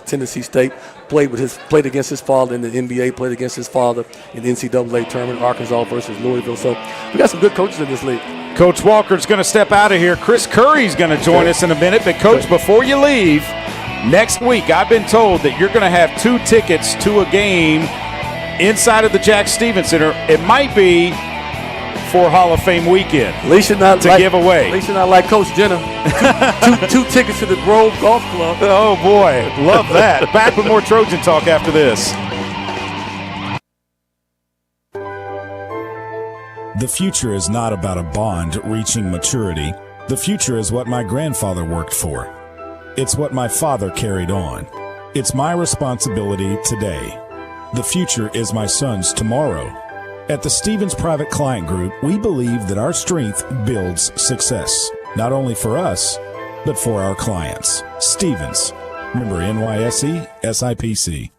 Tennessee State played against his father in the NBA. Played against his father in the NCAA tournament, Arkansas versus Louisville. So we got some good coaches in this league. Coach Walker's going to step out of here. Chris Curry's going to join us in a minute. But Coach, before you leave, next week I've been told that you're going to have 2 tickets to a game inside of the Jack Stevens Center. It might be for Hall of Fame weekend. At least you're not give away. At least you're not like Coach Jenner. two tickets to the Grove Golf Club. Oh boy, love that. Back with more Trojan Talk after this. The future is not about a bond reaching maturity. The future is what my grandfather worked for. It's what my father carried on. It's my responsibility today. The future is my son's tomorrow. At the Stevens Private Client Group, we believe that our strength builds success, not only for us, but for our clients. Stevens, member NYSE, SIPC.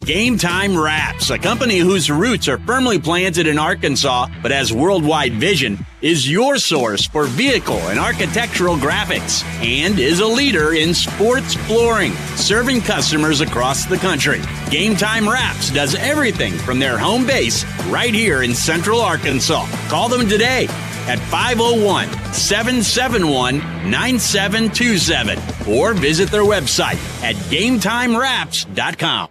Game Time Wraps, a company whose roots are firmly planted in Arkansas but has worldwide vision, is your source for vehicle and architectural graphics and is a leader in sports flooring, serving customers across the country. Game Time Wraps does everything from their home base right here in Central Arkansas. Call them today at 501-771-9727 or visit their website at GameTimeWraps.com.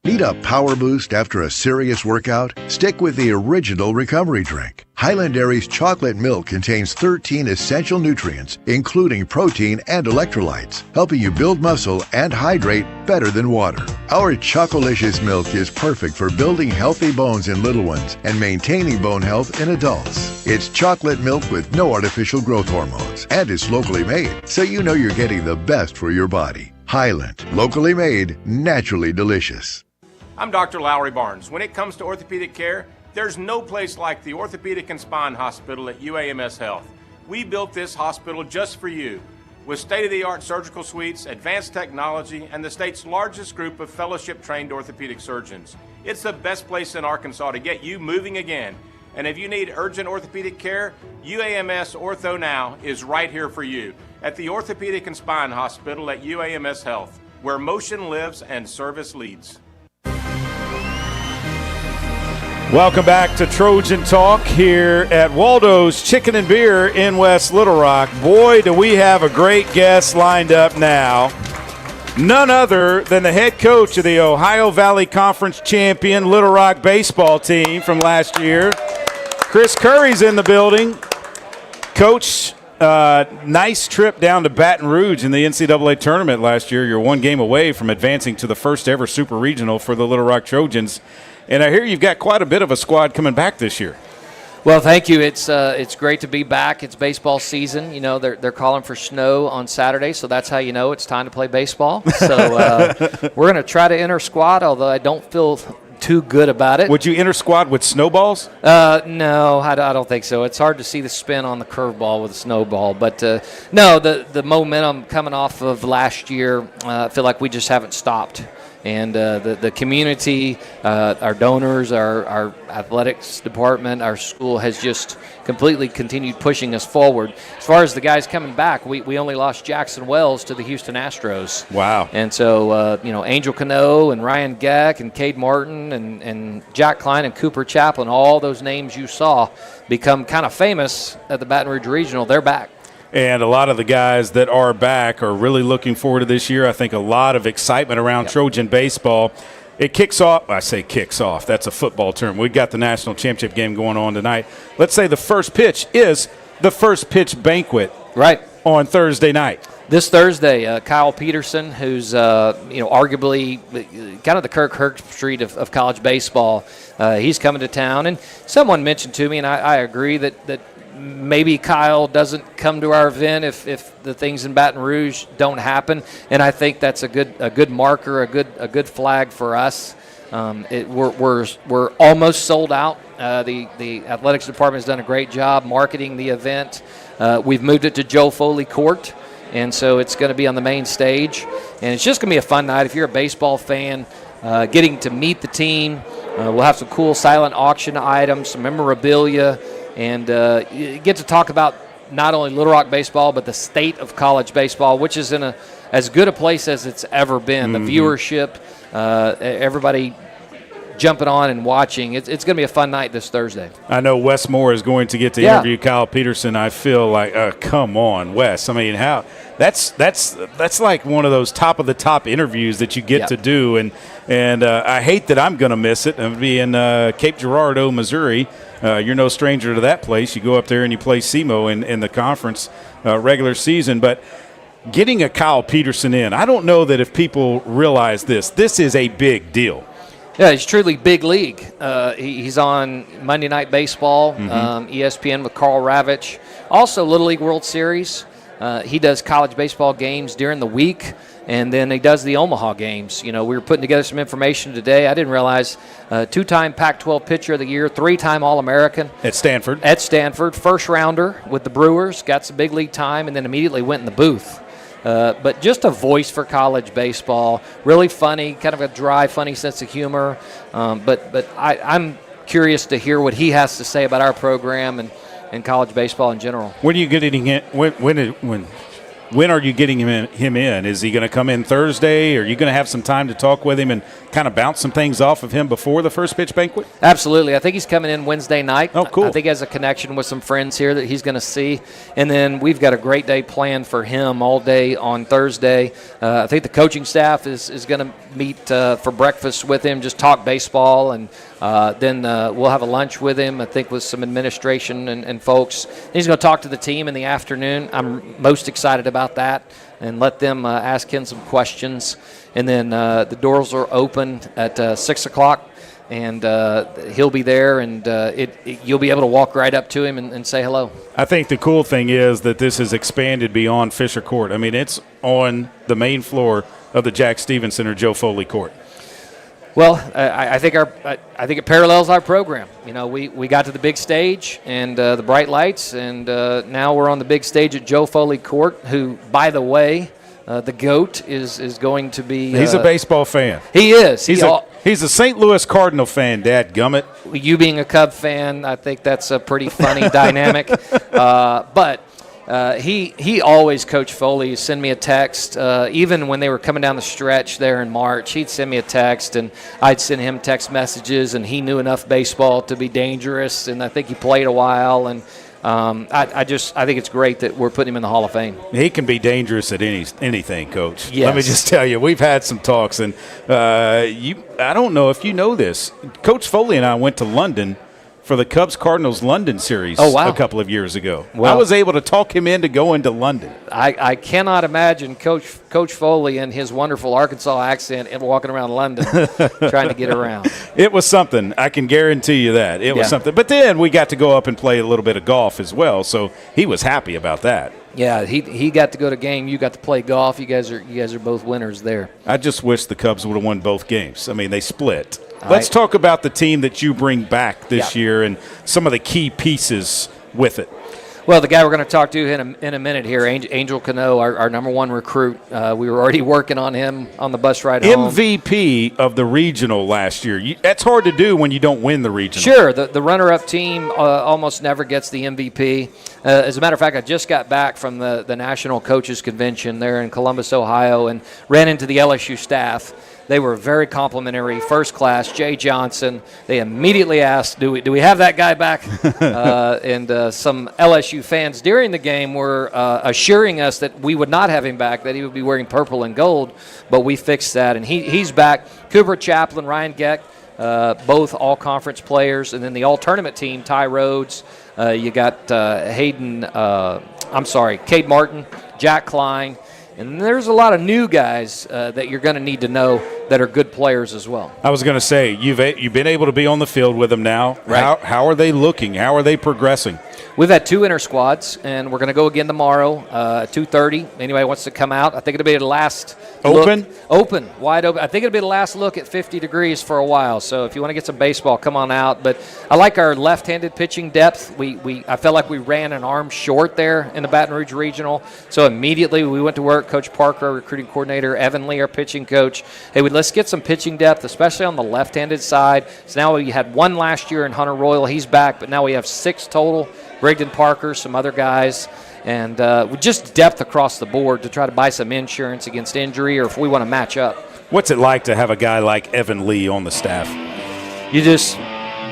Need a power boost after a serious workout? Stick with the original recovery drink. Highland Dairy's chocolate milk contains 13 essential nutrients, including protein and electrolytes, helping you build muscle and hydrate better than water. Our Chocolicious milk is perfect for building healthy bones in little ones and maintaining bone health in adults. It's chocolate milk with no artificial growth hormones, and it's locally made, so you know you're getting the best for your body. Highland, locally made, naturally delicious. I'm Dr. Lowry Barnes. When it comes to orthopedic care, there's no place like the Orthopedic and Spine Hospital at UAMS Health. We built this hospital just for you, with state-of-the-art surgical suites, advanced technology, and the state's largest group of fellowship-trained orthopedic surgeons. It's the best place in Arkansas to get you moving again. And if you need urgent orthopedic care, UAMS Ortho Now is right here for you at the Orthopedic and Spine Hospital at UAMS Health, where motion lives and service leads. Welcome back to Trojan Talk here at Waldo's Chicken and Beer in West Little Rock. Boy, do we have a great guest lined up now. None other than the head coach of the Ohio Valley Conference champion Little Rock baseball team from last year. Chris Curry's in the building. Coach, nice trip down to Baton Rouge in the NCAA tournament last year. You're one game away from advancing to the first ever Super Regional for the Little Rock Trojans. And I hear you've got quite a bit of a squad coming back this year. Well, thank you. It's great to be back. It's baseball season. You know, they're calling for snow on Saturday, so that's how you know it's time to play baseball. So we're going to try to enter squad, although I don't feel too good about it. Would you enter squad with snowballs? No, I don't think so. It's hard to see the spin on the curveball with a snowball. But, no, the momentum coming off of last year, I feel like we just haven't stopped. And the community, our donors, our athletics department, our school has just completely continued pushing us forward. As far as the guys coming back, we only lost Jackson Wells to the Houston Astros. Wow. And so, Angel Cano and Ryan Geck and Cade Martin and Jack Klein and Cooper Chaplin, all those names you saw become kind of famous at the Baton Rouge Regional, they're back. And a lot of the guys that are back are really looking forward to this year. I think a lot of excitement around Trojan baseball. It kicks off. I say kicks off. That's a football term. We've got the national championship game going on tonight. Let's say the first pitch is the first pitch banquet. Right. On Thursday night. This Thursday, Kyle Peterson, who's arguably kind of the Kirk Herbstreit of college baseball, he's coming to town. And someone mentioned to me, and I agree that maybe Kyle doesn't come to our event if the things in Baton Rouge don't happen, and I think that's a good marker, a good flag for us. We're almost sold out. The athletics department has done a great job marketing the event. We've moved it to Joe Foley Court, and so it's going to be on the main stage, and it's just going to be a fun night if you're a baseball fan. Getting to meet the team, we'll have some cool silent auction items, some memorabilia. And you get to talk about not only Little Rock baseball, but the state of college baseball, which is in as good a place as it's ever been. Mm-hmm. The viewership, everybody jumping on and watching. It's going to be a fun night this Thursday. I know Wes Moore is going to get to interview Kyle Peterson. I feel like, come on, Wes. I mean, how that's like one of those top of the top interviews that you get to do, and I hate that I'm going to miss it. I'm being Cape Girardeau, Missouri. You're no stranger to that place. You go up there and you play SEMO in the conference regular season. But getting a Kyle Peterson in, I don't know that if people realize this is a big deal. Yeah, he's truly big league. He's on Monday Night Baseball, ESPN with Carl Ravitch. Also Little League World Series. He does college baseball games during the week. And then he does the Omaha games. You know, we were putting together some information today. I didn't realize two-time Pac-12 Pitcher of the Year, three-time All-American. At Stanford. First rounder with the Brewers, got some big league time, and then immediately went in the booth. But just a voice for college baseball. Really funny, kind of a dry, funny sense of humor. But I'm curious to hear what he has to say about our program and college baseball in general. When are you getting it? When are you getting him in? Is he going to come in Thursday? Are you going to have some time to talk with him and kind of bounce some things off of him before the first pitch banquet? Absolutely. I think he's coming in Wednesday night. Oh, cool. I think he has a connection with some friends here that he's going to see. And then we've got a great day planned for him all day on Thursday. I think the coaching staff is going to meet for breakfast with him, just talk baseball. And then we'll have a lunch with him, I think, with some administration and folks. He's going to talk to the team in the afternoon. I'm most excited about that, and let them ask him some questions. And then the doors are open at 6 o'clock, and he'll be there, and you'll be able to walk right up to him and say hello. I think the cool thing is that this has expanded beyond Fisher Court. I mean, it's on the main floor of the Jack Stevenson or Joe Foley Court. Well, I think it parallels our program. You know, we got to the big stage and the bright lights, and now we're on the big stage at Joe Foley Court, who, by the way, the GOAT is going to be. He's a baseball fan. He is. He's a St. Louis Cardinal fan, dadgummit. You being a Cub fan, I think that's a pretty funny dynamic. But He always, Coach Foley, send me a text. Even when they were coming down the stretch there in March, he'd send me a text, and I'd send him text messages, and he knew enough baseball to be dangerous, and I think he played a while, and I think it's great that we're putting him in the Hall of Fame. He can be dangerous at anything, Coach. Yes. Let me just tell you, we've had some talks, and I don't know if you know this. Coach Foley and I went to London for the Cubs-Cardinals London series a couple of years ago. Well, I was able to talk him into going to London. I cannot imagine Coach Foley and his wonderful Arkansas accent and walking around London trying to get around. It was something. I can guarantee you that. It was something. But then we got to go up and play a little bit of golf as well, so he was happy about that. Yeah, he got to go to game. You got to play golf. You guys are both winners there. I just wish the Cubs would have won both games. I mean, they split. Let's talk about the team that you bring back this year and some of the key pieces with it. Well, the guy we're going to talk to in a minute here, Angel Cano, our number one recruit. We were already working on him on the bus ride home. MVP of the regional last year. That's hard to do when you don't win the regional. Sure. The runner-up team almost never gets the MVP. As a matter of fact, I just got back from the National Coaches Convention there in Columbus, Ohio, and ran into the LSU staff. They were very complimentary, first class. Jay Johnson. They immediately asked, "Do we have that guy back?" And some LSU fans during the game were assuring us that we would not have him back, that he would be wearing purple and gold. But we fixed that, and he's back. Cooper Chaplin, Ryan Geck, both all-conference players, and then the all-tournament team, Ty Rhodes. You got Cade Martin, Jack Klein. And there's a lot of new guys that you're going to need to know that are good players as well. I was going to say, you've been able to be on the field with them now. Right. How are they looking? How are they progressing? We've had 2 inter squads, and we're going to go again tomorrow at 2:30. Anybody wants to come out? I think it'll be the last open, wide open. I think it'll be the last look at 50 degrees for a while. So if you want to get some baseball, come on out. But I like our left-handed pitching depth. I felt like we ran an arm short there in the Baton Rouge Regional. So immediately we went to work. Coach Parker, our recruiting coordinator, Evan Lee, our pitching coach. Hey, let's get some pitching depth, especially on the left-handed side. So now we had 1 last year in Hunter Royal. He's back, but now we have 6 total. Brigden Parker, some other guys, and just depth across the board to try to buy some insurance against injury or if we want to match up. What's it like to have a guy like Evan Lee on the staff? You just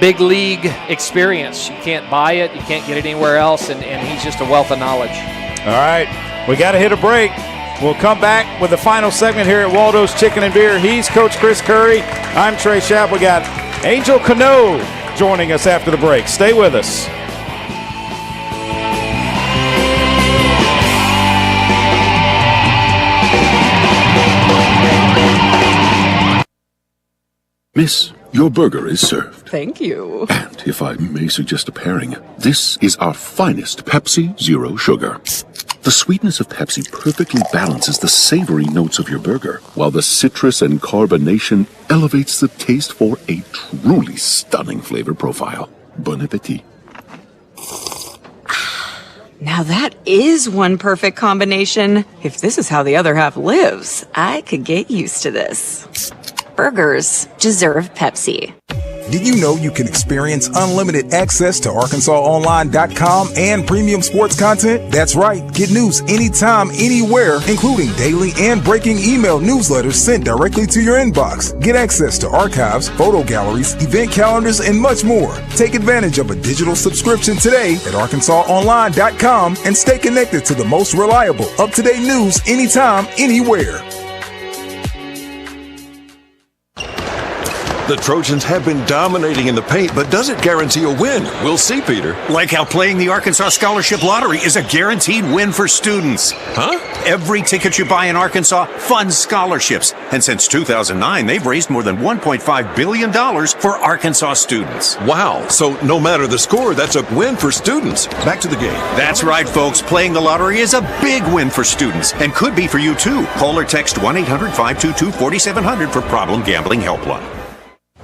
big league experience. You can't buy it. You can't get it anywhere else, and he's just a wealth of knowledge. All right, we got to hit a break. We'll come back with the final segment here at Waldo's Chicken and Beer. He's Coach Chris Curry. I'm Trey Schapp. We got Angel Cano joining us after the break. Stay with us. Miss, your burger is served. Thank you. And if I may suggest a pairing, this is our finest Pepsi Zero Sugar. The sweetness of Pepsi perfectly balances the savory notes of your burger, while the citrus and carbonation elevates the taste for a truly stunning flavor profile. Bon appetit. Now that is one perfect combination. If this is how the other half lives, I could get used to this. Burgers deserve Pepsi. Did you know you can experience unlimited access to ArkansasOnline.com and premium sports content? That's right. Get news anytime, anywhere, including daily and breaking email newsletters sent directly to your inbox. Get access to archives, photo galleries, event calendars, and much more. Take advantage of a digital subscription today at ArkansasOnline.com and stay connected to the most reliable, up-to-date news anytime, anywhere. The Trojans have been dominating in the paint, but does it guarantee a win? We'll see, Peter. Like how playing the Arkansas Scholarship Lottery is a guaranteed win for students. Huh? Every ticket you buy in Arkansas funds scholarships. And since 2009, they've raised more than $1.5 billion for Arkansas students. Wow. So no matter the score, that's a win for students. Back to the game. That's right, folks. Playing the lottery is a big win for students and could be for you, too. Call or text 1-800-522-4700 for Problem Gambling Helpline.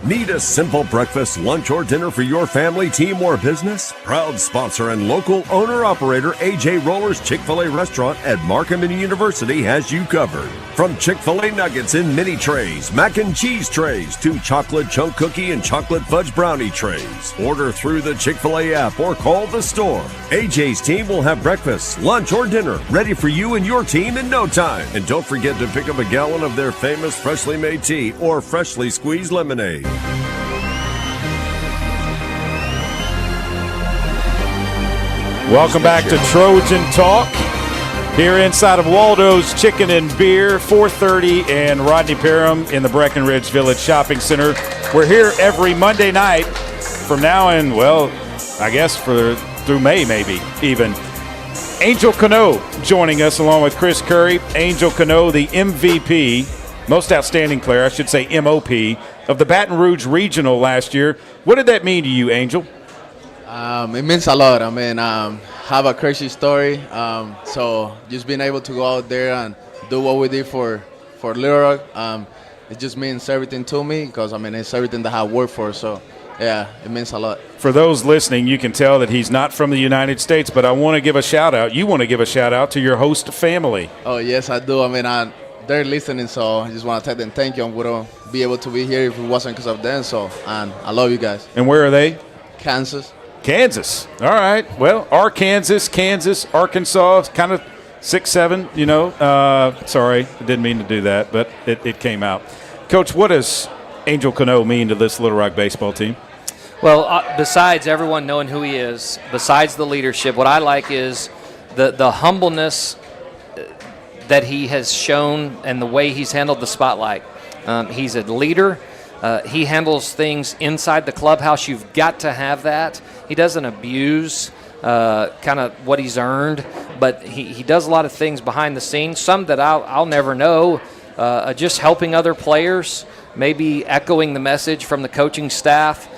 Need a simple breakfast, lunch, or dinner for your family, team, or business? Proud sponsor and local owner-operator AJ Roller's Chick-fil-A restaurant at Markham University has you covered. From Chick-fil-A nuggets in mini trays, mac and cheese trays, to chocolate chunk cookie and chocolate fudge brownie trays. Order through the Chick-fil-A app or call the store. AJ's team will have breakfast, lunch, or dinner ready for you and your team in no time. And don't forget to pick up a gallon of their famous freshly made tea or freshly squeezed lemonade. Welcome back to Trojan Talk here inside of Waldo's Chicken and Beer, 430 and Rodney Parham in the Breckenridge Village Shopping Center. We're here every Monday night from now and, well, I guess through May maybe even. Angel Cano joining us along with Chris Curry. Angel Cano, the MVP, most outstanding player, I should say MOP, of the Baton Rouge Regional last year. What did that mean to you, Angel? It means a lot. I mean, have a crazy story. So just being able to go out there and do what we did for Little Rock, it just means everything to me because, I mean, it's everything that I worked for. So, yeah, it means a lot. For those listening, you can tell that he's not from the United States, but I want to give a shout-out. You want to give a shout-out to your host family. Oh, yes, I do. I mean, they're listening, so I just want to tell them thank you. I wouldn't be able to be here if it wasn't because of them. So, and I love you guys. And where are they? Kansas. Kansas. All right. Well, Kansas, Arkansas, kind of 6-7, you know. Sorry, I didn't mean to do that, but it came out. Coach, what does Angel Cano mean to this Little Rock baseball team? Well, besides everyone knowing who he is, besides the leadership, what I like is the humbleness that he has shown and the way he's handled the spotlight. He's a leader. He handles things inside the clubhouse. You've got to have that. He doesn't abuse kind of what he's earned, but he does a lot of things behind the scenes, some that I'll never know, just helping other players, maybe echoing the message from the coaching staff.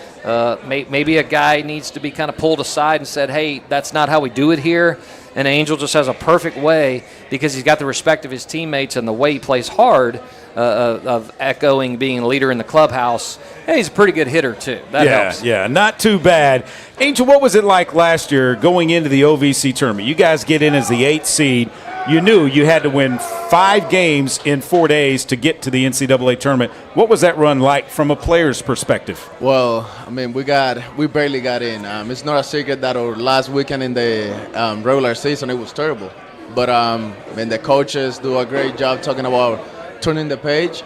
Maybe a guy needs to be kind of pulled aside and said, hey, that's not how we do it here. And Angel just has a perfect way because he's got the respect of his teammates and the way he plays hard of echoing being a leader in the clubhouse. Hey, he's a pretty good hitter, too. That helps. Yeah, not too bad. Angel, what was it like last year going into the OVC tournament? You guys get in as the 8th seed. You knew you had to win 5 games in 4 days to get to the NCAA tournament. What was that run like from a player's perspective? Well, I mean, we barely got in. It's not a secret that our last weekend in the regular season, it was terrible. But I mean, the coaches do a great job talking about turning the page.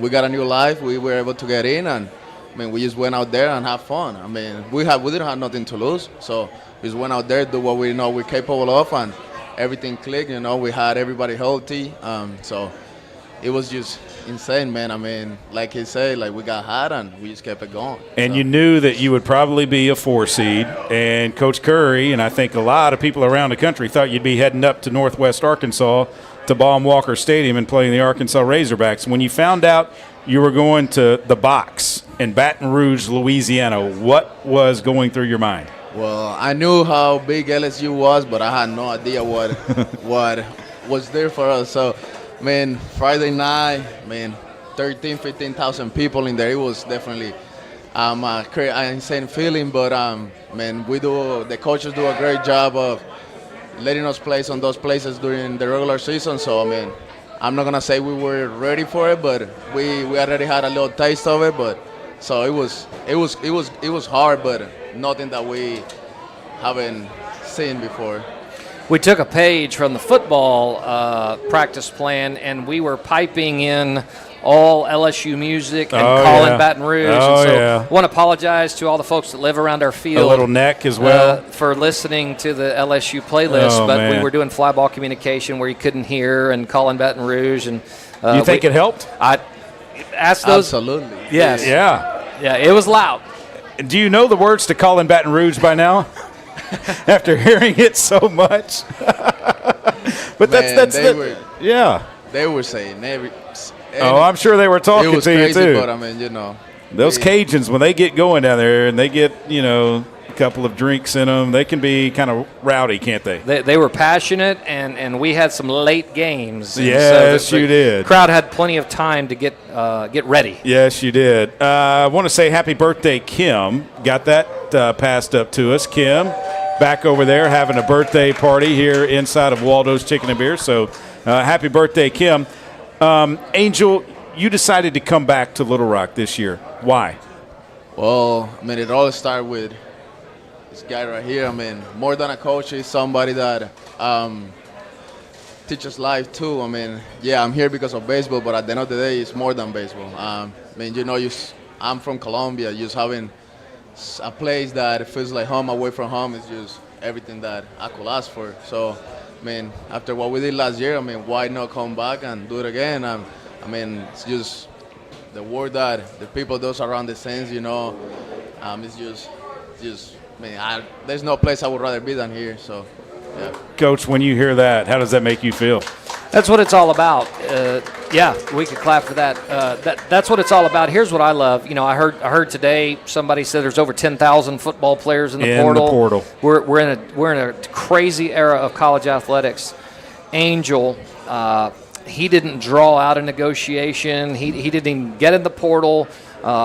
We got a new life. We were able to get in, and I mean, we just went out there and have fun. I mean, we didn't have nothing to lose, so we just went out there, do what we know we're capable of, and everything clicked. You know, we had everybody healthy, so it was just insane, man. I mean, like he said, like we got hot and we just kept it going. And you knew that you would probably be a 4 seed, and Coach Curry, and I think a lot of people around the country thought you'd be heading up to Northwest Arkansas to Baum Walker Stadium and playing the Arkansas Razorbacks. When you found out you were going to the box in Baton Rouge, Louisiana, what was going through your mind? Well, I knew how big LSU was, but I had no idea what was there for us. So, man, Friday night, 15,000 people in there. It was definitely an insane feeling, but man, the coaches do a great job of letting us play on those places during the regular season. So, I mean, I'm not gonna say we were ready for it, but we already had a little taste of it. But so it was hard, but nothing that we haven't seen before. We took a page from the football practice plan, and we were piping in all LSU music and calling Baton Rouge. I want to apologize to all the folks that live around our field. A little neck as well. For listening to the LSU playlist, we were doing fly ball communication where you couldn't hear and calling Baton Rouge. And you think it helped? I asked those. Absolutely. Yes. Yeah, it was loud. Do you know the words to Calling Baton Rouge by now? After hearing it so much. But they were saying every. I'm sure they were talking to crazy, you too. But I mean, you know, those Cajuns, when they get going down there and they get, a couple of drinks in them. They can be kind of rowdy, can't they? They were passionate, and we had some late games. Yes, you did. Crowd had plenty of time to get ready. Yes, you did. I want to say happy birthday, Kim. Got that passed up to us. Kim, back over there having a birthday party here inside of Waldo's Chicken and Beer. So happy birthday, Kim. Angel, you decided to come back to Little Rock this year. Why? Well, I mean, it all started with this guy right here. I mean, more than a coach, he's somebody that teaches life too. I mean, yeah, I'm here because of baseball, but at the end of the day, it's more than baseball. I mean, you know, I'm from Colombia. Just having a place that feels like home away from home is just everything that I could ask for. So, I mean, after what we did last year, I mean, why not come back and do it again? I mean, it's just the work that the people does around the scenes, you know, it's just, I mean, there's no place I would rather be than here. So, yeah. Coach, when you hear that, how does that make you feel? That's what it's all about. Yeah, we could clap for that. That's what it's all about. Here's what I love. You know, I heard today somebody said there's over 10,000 football players in the portal. We're in a crazy era of college athletics. Angel, he didn't draw out a negotiation. He didn't even get in the portal.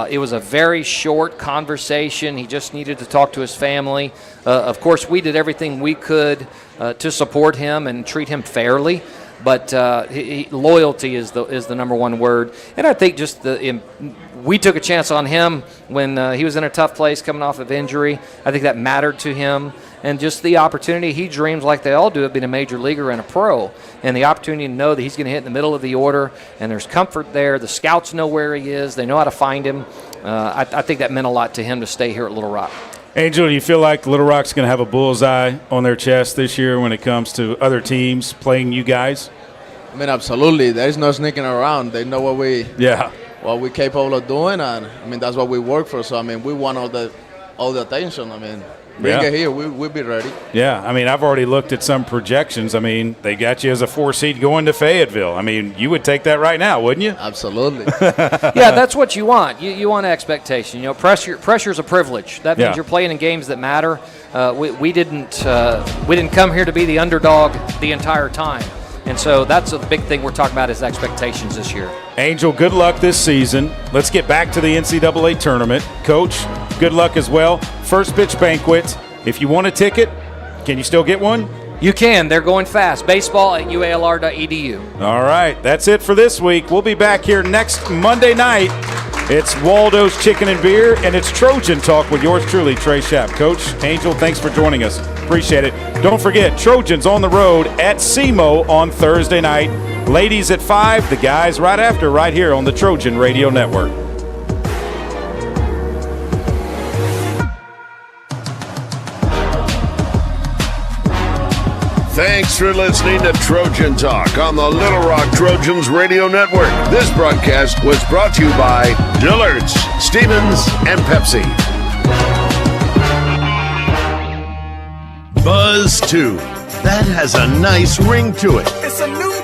It was a very short conversation. He just needed to talk to his family. Of course, we did everything we could to support him and treat him fairly. But loyalty is the number one word. And I think just we took a chance on him when he was in a tough place coming off of injury. I think that mattered to him. And just the opportunity, he dreams like they all do of being a major leaguer and a pro. And the opportunity to know that he's going to hit in the middle of the order, and there's comfort there. The scouts know where he is. They know how to find him. I think that meant a lot to him to stay here at Little Rock. Angel, do you feel like Little Rock's going to have a bullseye on their chest this year when it comes to other teams playing you guys? I mean, absolutely. There's no sneaking around. They know what we're capable of doing, and I mean that's what we work for. So I mean, we want all the attention. I mean, bring it here. We'll be ready. Yeah, I mean, I've already looked at some projections. I mean, they got you as a 4 seed going to Fayetteville. I mean, you would take that right now, wouldn't you? Absolutely. Yeah, that's what you want. You want expectation. You know, pressure's a privilege. That means you're playing in games that matter. We didn't come here to be the underdog the entire time. And so that's a big thing we're talking about is expectations this year. Angel, good luck this season. Let's get back to the NCAA tournament. Coach, good luck as well. First pitch banquet. If you want a ticket, can you still get one? You can. They're going fast. Baseball at ualr.edu. All right. That's it for this week. We'll be back here next Monday night. It's Waldo's Chicken and Beer, and it's Trojan Talk with yours truly, Trey Schapp. Coach, Angel, thanks for joining us. Appreciate it. Don't forget, Trojans on the road at SEMO on Thursday night. Ladies at 5, the guys right after, right here on the Trojan Radio Network. Thanks for listening to Trojan Talk on the Little Rock Trojans Radio Network. This broadcast was brought to you by Dillard's, Stevens, and Pepsi. Buzz 2. That has a nice ring to it. It's a new